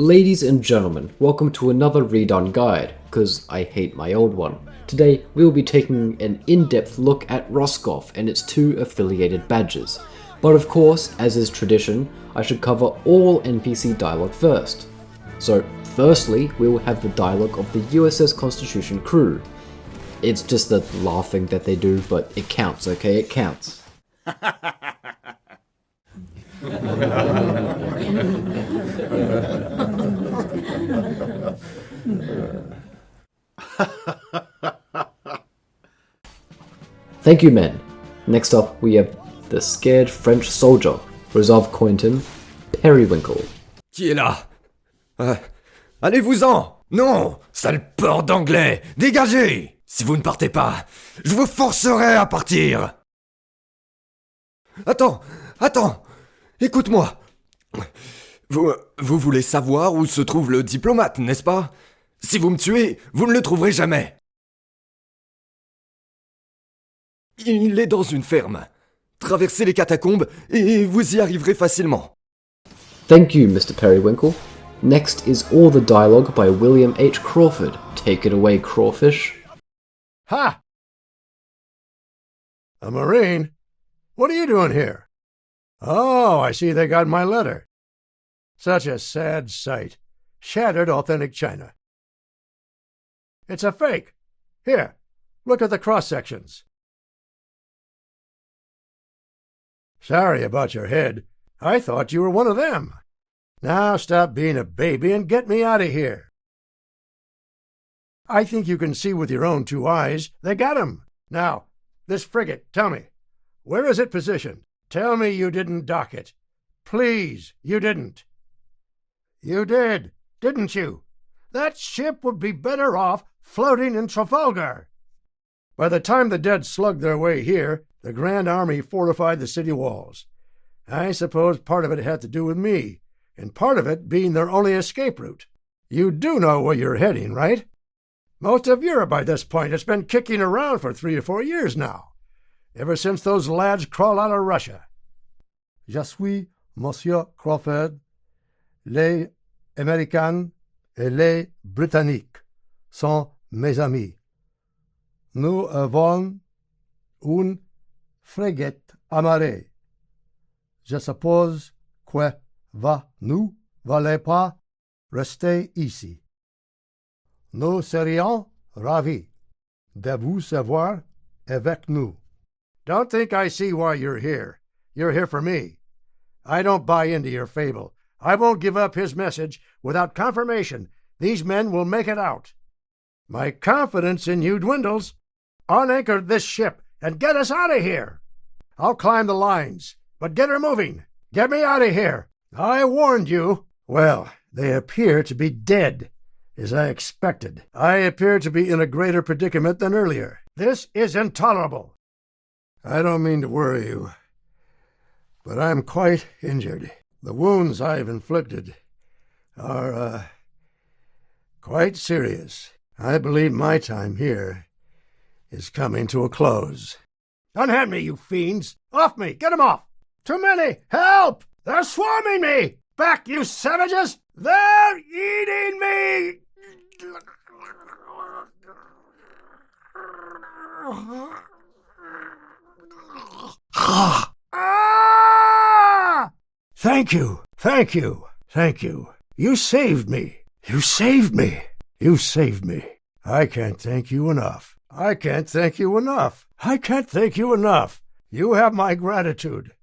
Ladies and gentlemen, welcome to another redone guide, because I hate my old one. Today, we will be taking an in-depth look at Roscoff and its two affiliated badges. But of course, as is tradition, I should cover all NPC dialogue first. So, firstly, we will have the dialogue of the USS Constitution crew. It's just the laughing that they do, but it counts, okay? It counts. Thank you, men. Next up, we have the scared French soldier, Roscoff coined him Periwinkle. Qui est là? Allez-vous-en! Non! Sale porc d'anglais! Dégagez! Si vous ne partez pas, je vous forcerai à partir! Attends! Écoute-moi! Vous voulez savoir où se trouve le diplomate, n'est-ce pas? Si vous me tuez, vous ne le trouverez jamais! Il est dans une ferme. Traversez les catacombes et vous y arriverez facilement. Thank you, Mr. Periwinkle. Next is all the dialogue by William H. Crawford. Take it away, Crawfish. Ha! A Marine? What are you doing here? Oh, I see they got my letter. Such a sad sight. Shattered authentic china. It's a fake. Here, look at the cross-sections. Sorry about your head. I thought you were one of them. Now stop being a baby and get me out of here. I think you can see with your own two eyes. They got him. Now, this frigate, tell me, where is it positioned? Tell me you didn't dock it. Please, you didn't. You did, didn't you? That ship would be better off floating in Trafalgar. By the time the dead slugged their way here, the Grand Army fortified the city walls. I suppose part of it had to do with me, and part of it being their only escape route. You do know where you're heading, right? Most of Europe by this point has been kicking around for 3 or 4 years now, ever since those lads crawled out of Russia. Je suis Monsieur Crawford. Les Américains et les Britanniques sont mes amis. Nous avons une frégate amarrée. Je suppose que vous n'allez pas rester ici. Nous serions ravis de vous avoir avec nous. Don't think I see why you're here. You're here for me. I don't buy into your fable. I won't give up his message without confirmation. These men will make it out. My confidence in you dwindles. Unanchor this ship and get us out of here. I'll climb the lines, but get her moving. Get me out of here. I warned you. Well, they appear to be dead, as I expected. I appear to be in a greater predicament than earlier. This is intolerable. I don't mean to worry you, but I'm quite injured. The wounds I've inflicted are, quite serious. I believe my time here is coming to a close. Unhand me, you fiends! Off me! Get 'em off! Too many! Help! They're swarming me! Back, you savages! They're eating me! Ah! Thank you! You saved me! You saved me! I can't thank you enough. You have my gratitude.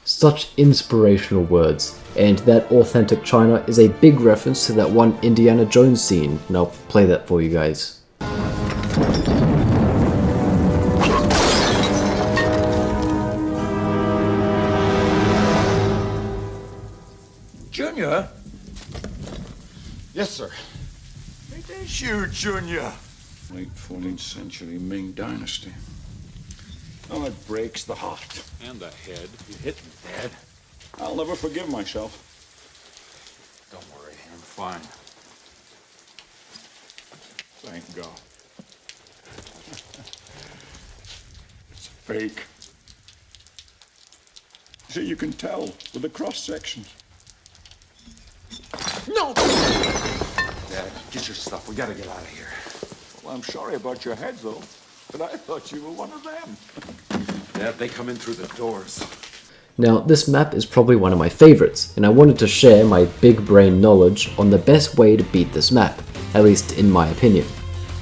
Such inspirational words, and that authentic China is a big reference to that one Indiana Jones scene, and I'll play that for you guys. Junior? Yes, sir. It is you, Junior. Late 14th century Ming Dynasty. Oh, it breaks the heart. And the head. You hit me, Dad. I'll never forgive myself. Don't worry, I'm fine. Thank God. It's fake. See, you can tell with the cross sections. No! Dad, get your stuff. We gotta get out of here. Well, I'm sorry about your head, though. But I thought you were one of them. Dad, they come in through the doors. Now, this map is probably one of my favorites, and I wanted to share my big brain knowledge on the best way to beat this map, at least in my opinion.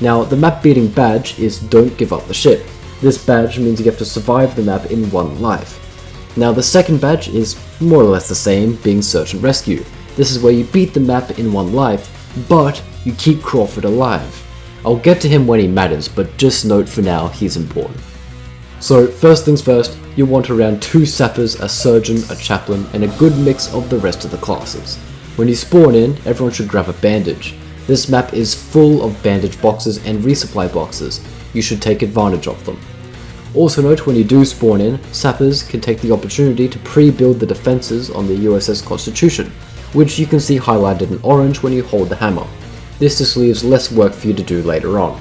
Now, the map beating badge is Don't Give Up the Ship. This badge means you have to survive the map in one life. Now, the second badge is more or less the same, being Search and Rescue. This is where you beat the map in one life, but you keep Crawford alive. I'll get to him when he matters, but just note for now, he's important. So, first things first, you want around 2 sappers, a surgeon, a chaplain, and a good mix of the rest of the classes. When you spawn in, everyone should grab a bandage. This map is full of bandage boxes and resupply boxes. You should take advantage of them. Also note, when you do spawn in, sappers can take the opportunity to pre-build the defenses on the USS Constitution, which you can see highlighted in orange when you hold the hammer. This just leaves less work for you to do later on.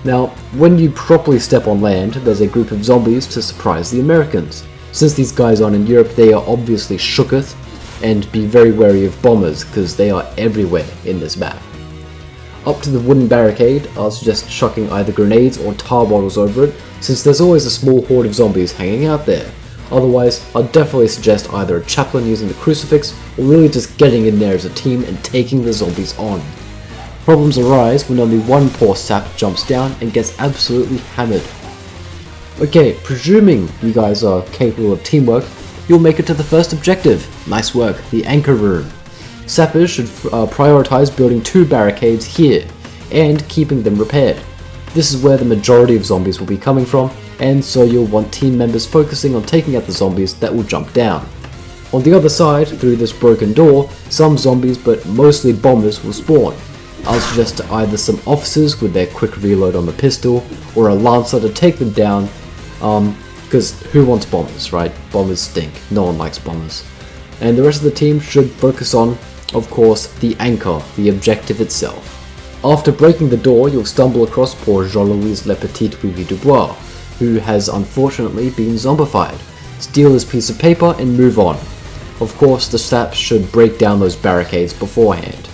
Now, when you properly step on land, there's a group of zombies to surprise the Americans. Since these guys aren't in Europe, they are obviously shooketh, and be very wary of bombers, because they are everywhere in this map. Up to the wooden barricade, I'll suggest chucking either grenades or tar bottles over it, since there's always a small horde of zombies hanging out there. Otherwise, I'd definitely suggest either a chaplain using the crucifix, or really just getting in there as a team and taking the zombies on. Problems arise when only one poor sap jumps down and gets absolutely hammered. Okay, presuming you guys are capable of teamwork, you'll make it to the first objective. Nice work, the anchor room. Sappers should prioritize building 2 barricades here, and keeping them repaired. This is where the majority of zombies will be coming from, and so you'll want team members focusing on taking out the zombies that will jump down. On the other side, through this broken door, some zombies but mostly bombers will spawn. I'll suggest to either some officers with their quick reload on the pistol, or a lancer to take them down, because who wants bombers, right? Bombers stink, no one likes bombers. And the rest of the team should focus on, of course, the anchor, the objective itself. After breaking the door, you'll stumble across poor Jean-Louis Le Petit Vivi Dubois, who has unfortunately been zombified. Steal his piece of paper and move on. Of course, the saps should break down those barricades beforehand.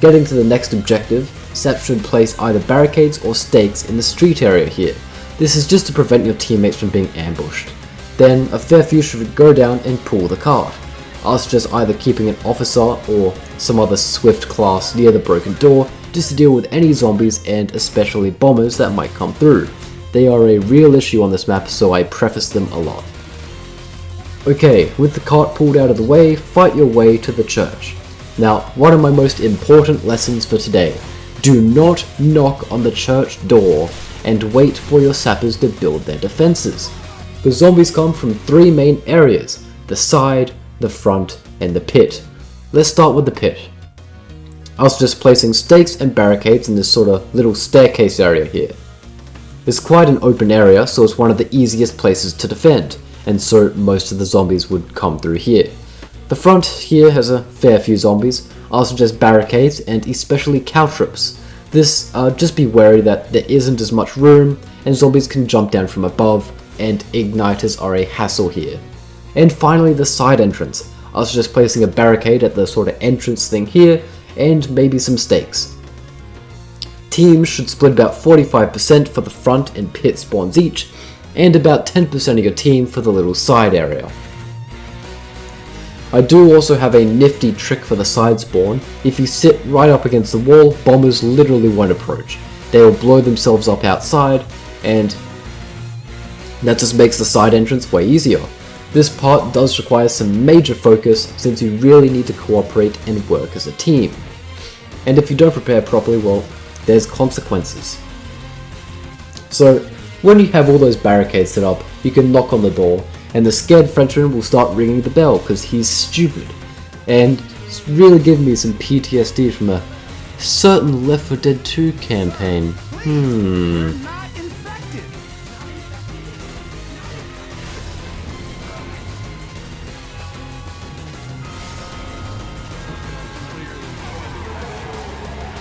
Getting to the next objective, saps should place either barricades or stakes in the street area here. This is just to prevent your teammates from being ambushed. Then, a fair few should go down and pull the cart. I'll suggest either keeping an officer or some other swift class near the broken door, just to deal with any zombies and especially bombers that might come through. They are a real issue on this map, so I preface them a lot. Okay, with the cart pulled out of the way, fight your way to the church. Now, one of my most important lessons for today: do not knock on the church door and wait for your sappers to build their defenses. The zombies come from 3 main areas: the side, the front, and the pit. Let's start with the pit. I was just placing stakes and barricades in this sort of little staircase area here. It's quite an open area, so it's one of the easiest places to defend, and so most of the zombies would come through here. The front here has a fair few zombies. I'll suggest barricades and especially caltrops. This, just be wary that there isn't as much room, and zombies can jump down from above, and igniters are a hassle here. And finally, the side entrance. I'll suggest placing a barricade at the sort of entrance thing here, and maybe some stakes. Teams should split about 45% for the front and pit spawns each, and about 10% of your team for the little side area. I do also have a nifty trick for the side spawn. If you sit right up against the wall, bombers literally won't approach. They will blow themselves up outside, and that just makes the side entrance way easier. This part does require some major focus, since you really need to cooperate and work as a team. And if you don't prepare properly, well, there's consequences. So, when you have all those barricades set up, you can knock on the door, and the scared Frenchman will start ringing the bell because he's stupid. And it's really giving me some PTSD from a certain Left 4 Dead 2 campaign.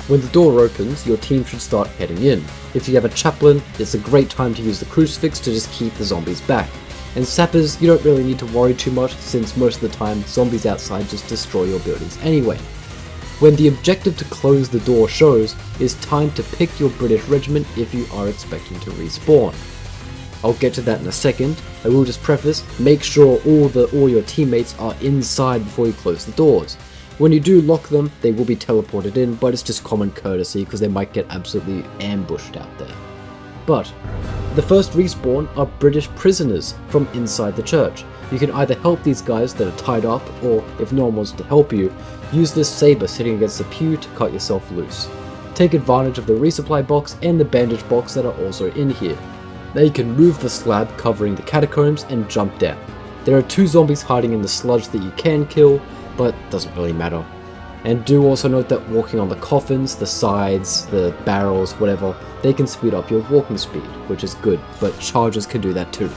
When the door opens, your team should start heading in. If you have a chaplain, it's a great time to use the crucifix to just keep the zombies back. And sappers, you don't really need to worry too much since most of the time zombies outside just destroy your buildings anyway. When the objective to close the door shows, it's time to pick your British regiment if you are expecting to respawn. I'll get to that in a second. I will just preface, make sure all your teammates are inside before you close the doors. When you do lock them, they will be teleported in, but it's just common courtesy because they might get absolutely ambushed out there. But the first respawn are British prisoners from inside the church. You can either help these guys that are tied up, or if no one wants to help you, use this saber sitting against the pew to cut yourself loose. Take advantage of the resupply box and the bandage box that are also in here. Now you can move the slab covering the catacombs and jump down. There are 2 zombies hiding in the sludge that you can kill, but doesn't really matter. And do also note that walking on the coffins, the sides, the barrels, whatever, they can speed up your walking speed, which is good, but chargers can do that too.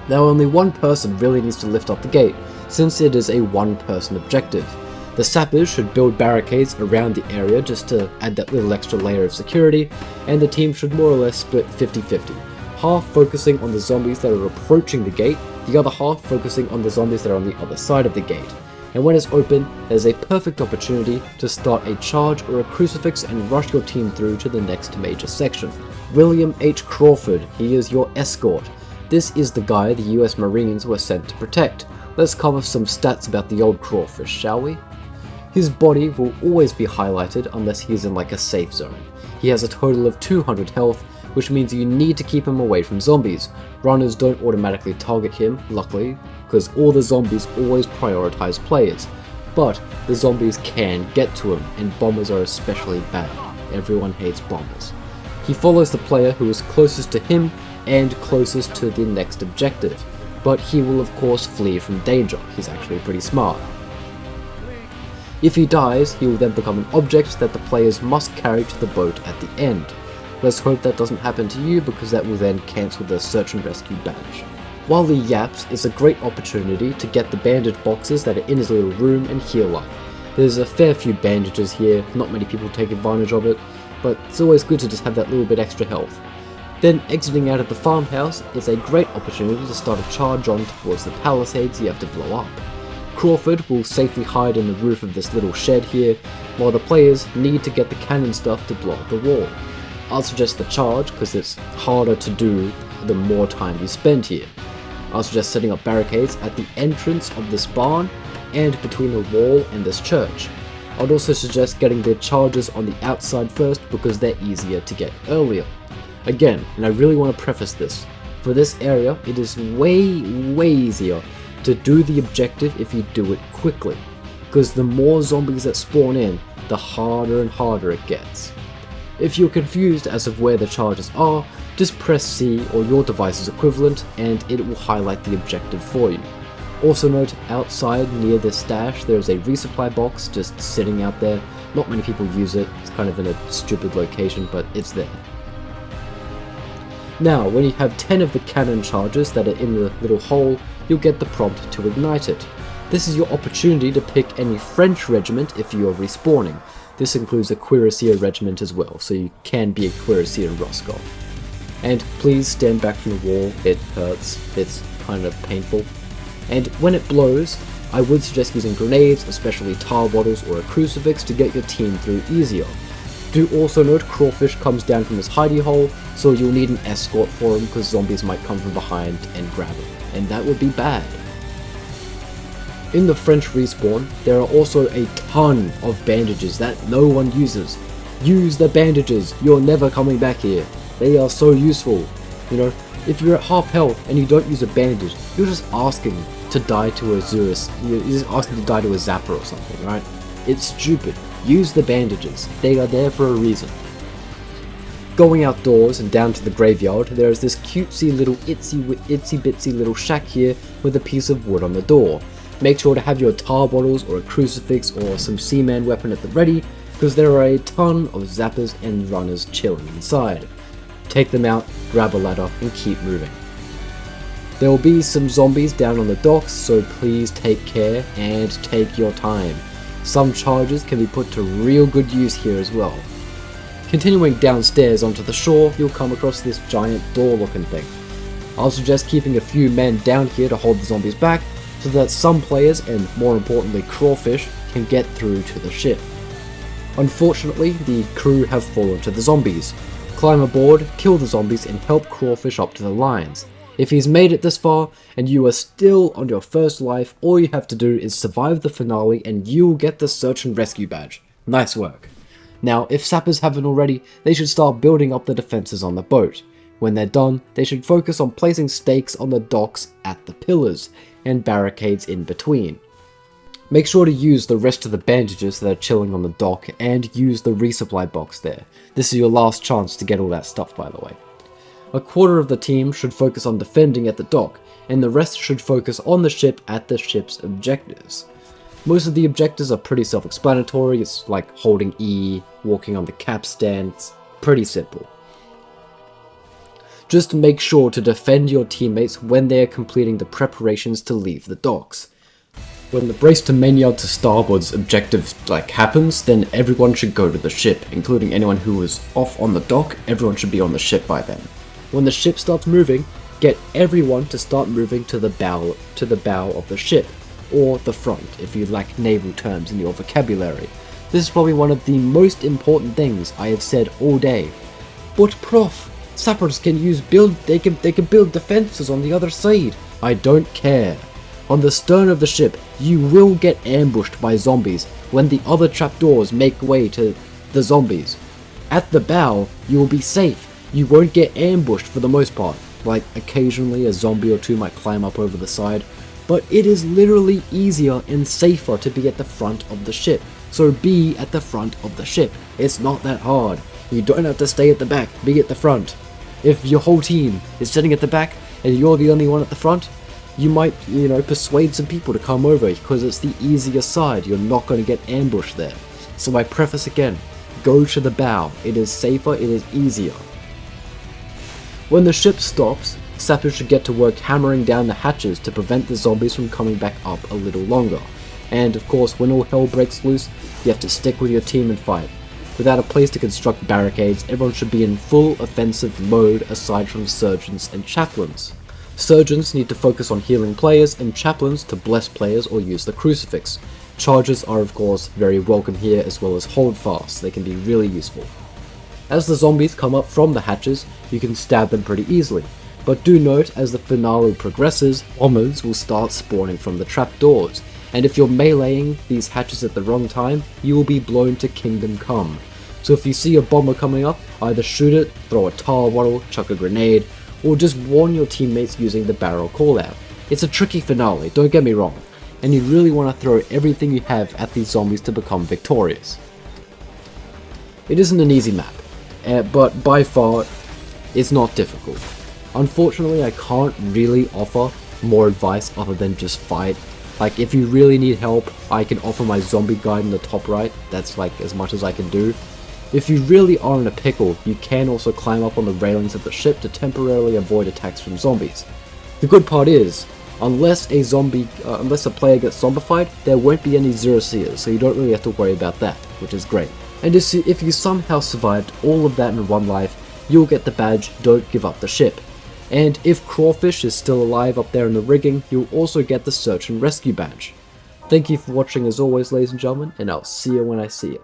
Now only one person really needs to lift up the gate, since it is a 1-person objective. The sappers should build barricades around the area just to add that little extra layer of security, and the team should more or less split 50-50. Half focusing on the zombies that are approaching the gate, the other half focusing on the zombies that are on the other side of the gate. And when it's open, there's a perfect opportunity to start a charge or a crucifix and rush your team through to the next major section. William H. Crawford, he is your escort. This is the guy the US Marines were sent to protect. Let's cover some stats about the old crawfish, shall we? His body will always be highlighted unless he's in like a safe zone. He has a total of 200 health, which means you need to keep him away from zombies. Runners don't automatically target him, luckily, because all the zombies always prioritize players. But the zombies can get to him, and bombers are especially bad. Everyone hates bombers. He follows the player who is closest to him and closest to the next objective, but he will of course flee from danger. He's actually pretty smart. If he dies, he will then become an object that the players must carry to the boat at the end. Let's hope that doesn't happen to you, because that will then cancel the search and rescue badge. While the yaps is a great opportunity to get the bandage boxes that are in his little room and heal up. There's a fair few bandages here, not many people take advantage of it, but it's always good to just have that little bit extra health. Then exiting out of the farmhouse is a great opportunity to start a charge on towards the palisades you have to blow up. Crawford will safely hide in the roof of this little shed here, while the players need to get the cannon stuff to blow up the wall. I'll suggest the charge because it's harder to do the more time you spend here. I'll suggest setting up barricades at the entrance of this barn and between the wall and this church. I'd also suggest getting the charges on the outside first because they're easier to get earlier. Again, and I really want to preface this, for this area it is way easier to do the objective if you do it quickly, because the more zombies that spawn in, the harder and harder it gets. If you're confused as of where the charges are, just press C or your device's equivalent and it will highlight the objective for you. Also note, outside near this stash there is a resupply box just sitting out there. Not many people use it, it's kind of in a stupid location, but it's there. Now, when you have 10 of the cannon charges that are in the little hole, you'll get the prompt to ignite it. This is your opportunity to pick any French regiment if you are respawning. This includes a cuirassier regiment as well, so you can be a cuirassier Roscoff. And please stand back from the wall, it hurts, it's kind of painful. And when it blows, I would suggest using grenades, especially tar bottles or a crucifix to get your team through easier. Do also note Crawfish comes down from his hidey hole, so you'll need an escort for him because zombies might come from behind and grab him, and that would be bad. In the French respawn, there are also a ton of bandages that no one uses. Use the bandages, you're never coming back here. They are so useful. You know, if you're at half health and you don't use a bandage, you're just asking to die to a Zurus, you're just asking to die to a Zapper or something, right? It's stupid. Use the bandages, they are there for a reason. Going outdoors and down to the graveyard, there is this cutesy little itsy bitsy little shack here with a piece of wood on the door. Make sure to have your tar bottles or a crucifix or some seaman weapon at the ready, because there are a ton of zappers and runners chilling inside. Take them out, grab a ladder, and keep moving. There will be some zombies down on the docks, so please take care and take your time. Some charges can be put to real good use here as well. Continuing downstairs onto the shore, you'll come across this giant door looking thing. I'll suggest keeping a few men down here to hold the zombies back, so that some players, and more importantly Crawfish, can get through to the ship. Unfortunately, the crew have fallen to the zombies. Climb aboard, kill the zombies, and help Crawfish up to the lines. If he's made it this far, and you are still on your first life, all you have to do is survive the finale and you'll get the search and rescue badge. Nice work. Now, if sappers haven't already, they should start building up the defenses on the boat. When they're done, they should focus on placing stakes on the docks at the pillars, and barricades in between. Make sure to use the rest of the bandages that are chilling on the dock, and use the resupply box there. This is your last chance to get all that stuff, by the way. A quarter of the team should focus on defending at the dock, and the rest should focus on the ship at the ship's objectives. Most of the objectives are pretty self-explanatory. It's like holding E, walking on the capstan. It's pretty simple. Just make sure to defend your teammates when they are completing the preparations to leave the docks. When the brace to mainyard to starboard's objective happens, then everyone should go to the ship, including anyone who was off on the dock. Everyone should be on the ship by then. When the ship starts moving, get everyone to start moving to the bow of the ship, or the front if you lack naval terms in your vocabulary. This is probably one of the most important things I have said all day. But Prof, sappers can they can build defenses on the other side. I don't care. On the stern of the ship, you will get ambushed by zombies when the other trapdoors make way to the zombies. At the bow, you will be safe. You won't get ambushed for the most part. Like, occasionally a zombie or two might climb up over the side, but it is literally easier and safer to be at the front of the ship. So be at the front of the ship. It's not that hard. You don't have to stay at the back, be at the front. If your whole team is sitting at the back and you're the only one at the front, you might, persuade some people to come over because it's the easier side. You're not going to get ambushed there. So I preface again, go to the bow. It is safer, it is easier. When the ship stops, sappers should get to work hammering down the hatches to prevent the zombies from coming back up a little longer. And of course, when all hell breaks loose, you have to stick with your team and fight. Without a place to construct barricades, everyone should be in full offensive mode aside from surgeons and chaplains. Surgeons need to focus on healing players, and chaplains to bless players or use the crucifix. Charges are of course very welcome here, as well as holdfasts. They can be really useful. As the zombies come up from the hatches, you can stab them pretty easily. But do note, as the finale progresses, bombers will start spawning from the trapdoors, and if you're meleeing these hatches at the wrong time, you will be blown to Kingdom Come. So if you see a bomber coming up, either shoot it, throw a tar bottle, chuck a grenade, or just warn your teammates using the barrel callout. It's a tricky finale, don't get me wrong, and you really want to throw everything you have at these zombies to become victorious. It isn't an easy map, but by far, it's not difficult. Unfortunately, I can't really offer more advice other than just fight. Like, if you really need help, I can offer my zombie guide in the top right. That's like as much as I can do. If you really are in a pickle, you can also climb up on the railings of the ship to temporarily avoid attacks from zombies. The good part is, unless a player gets zombified, there won't be any zero seers, so you don't really have to worry about that, which is great. And if you somehow survived all of that in one life, you'll get the badge Don't Give Up the Ship. And if Crawfish is still alive up there in the rigging, you'll also get the Search and Rescue badge. Thank you for watching as always, ladies and gentlemen, and I'll see you when I see you.